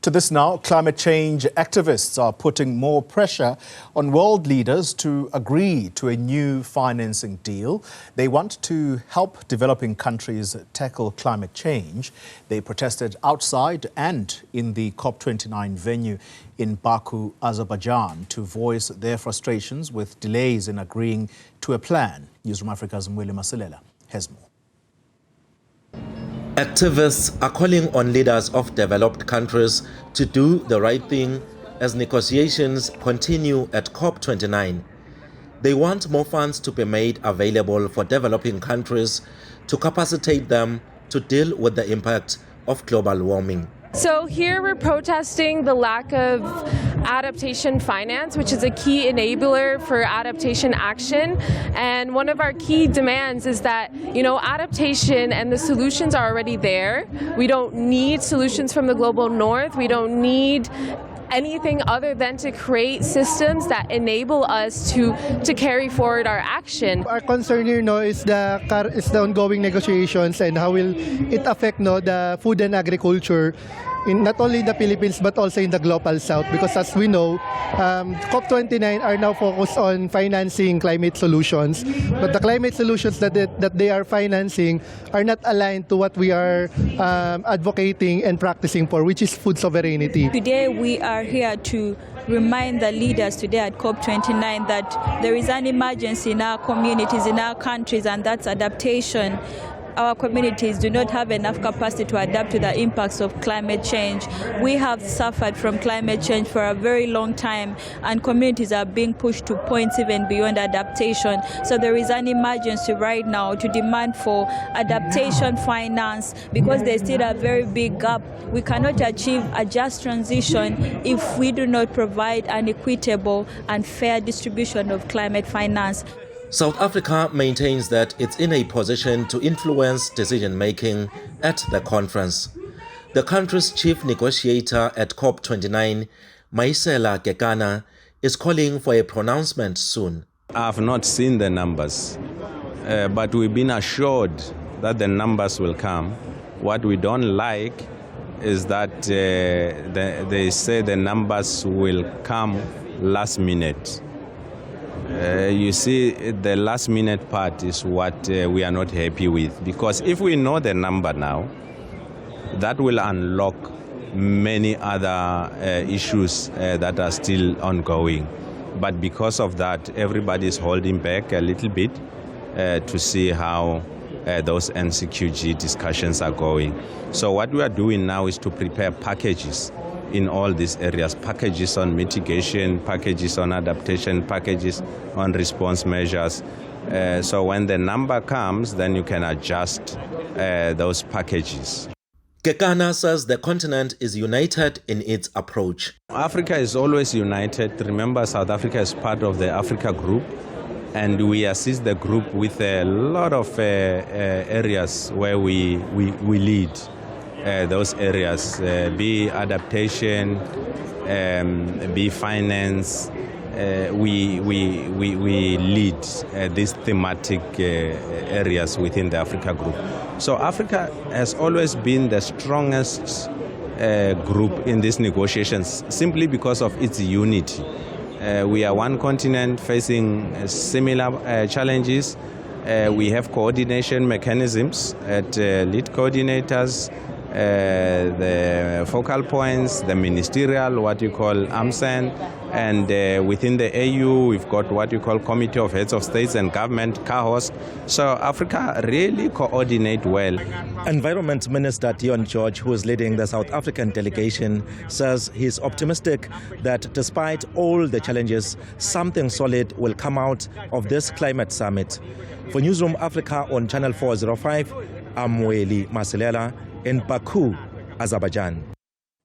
To this now, climate change activists are putting more pressure on world leaders to agree to a new financing deal. They want to help developing countries tackle climate change. They protested outside and in the COP29 venue in Baku, Azerbaijan, to voice their frustrations with delays in agreeing to a plan. Newzroom Afrika's Mweli Masilela has more. Activists are calling on leaders of developed countries to do the right thing as negotiations continue at COP29. They want more funds to be made available for developing countries to capacitate them to deal with the impact of global warming. So here we're protesting the lack of adaptation finance, which is a key enabler for adaptation action. And one of our key demands is that, adaptation and the solutions are already there. We don't need solutions from the global north. We don't need anything other than to create systems that enable us to carry forward our action. Our concern here is the ongoing negotiations and how will it affect the food and agriculture in not only the Philippines but also in the global south, because as we know, COP29 are now focused on financing climate solutions, but the climate solutions that they are financing are not aligned to what we are advocating and practicing for, which is food sovereignty. Today we are here to remind the leaders today at COP29 that there is an emergency in our communities, in our countries, and that's adaptation. Our communities do not have enough capacity to adapt to the impacts of climate change. We have suffered from climate change for a very long time, and communities are being pushed to points even beyond adaptation. So there is an emergency right now to demand for adaptation finance, because there's still a very big gap. We cannot achieve a just transition if we do not provide an equitable and fair distribution of climate finance. South Africa maintains that it's in a position to influence decision-making at the conference. The country's chief negotiator at COP29, Masilela, is calling for a pronouncement soon. I've not seen the numbers, but we've been assured that the numbers will come. What we don't like is that they say the numbers will come last minute. You see, the last minute part is what we are not happy with, because if we know the number now, that will unlock many other issues that are still ongoing. But because of that, everybody is holding back a little bit to see how those NCQG discussions are going. So what we are doing now is to prepare packages in all these areas, packages on mitigation, packages on adaptation, packages on response measures. So when the number comes, then you can adjust those packages. Kekana says the continent is united in its approach. Africa is always united. Remember, South Africa is part of the Africa group, and we assist the group with a lot of areas where we lead. Those areas, be adaptation, be finance, we lead these thematic areas within the Africa group. So Africa has always been the strongest group in these negotiations, simply because of its unity. We are one continent facing similar challenges. We have coordination mechanisms at lead coordinators, the focal points, the ministerial, what you call AMSEN, and within the AU we've got what you call Committee of Heads of States and Government, CAHOS. So Africa really coordinate well. Environment Minister Dion George, who is leading the South African delegation, says he's optimistic that despite all the challenges, something solid will come out of this climate summit. For Newzroom Afrika on Channel 405, I'm Mweli Masilela in Baku, Azerbaijan.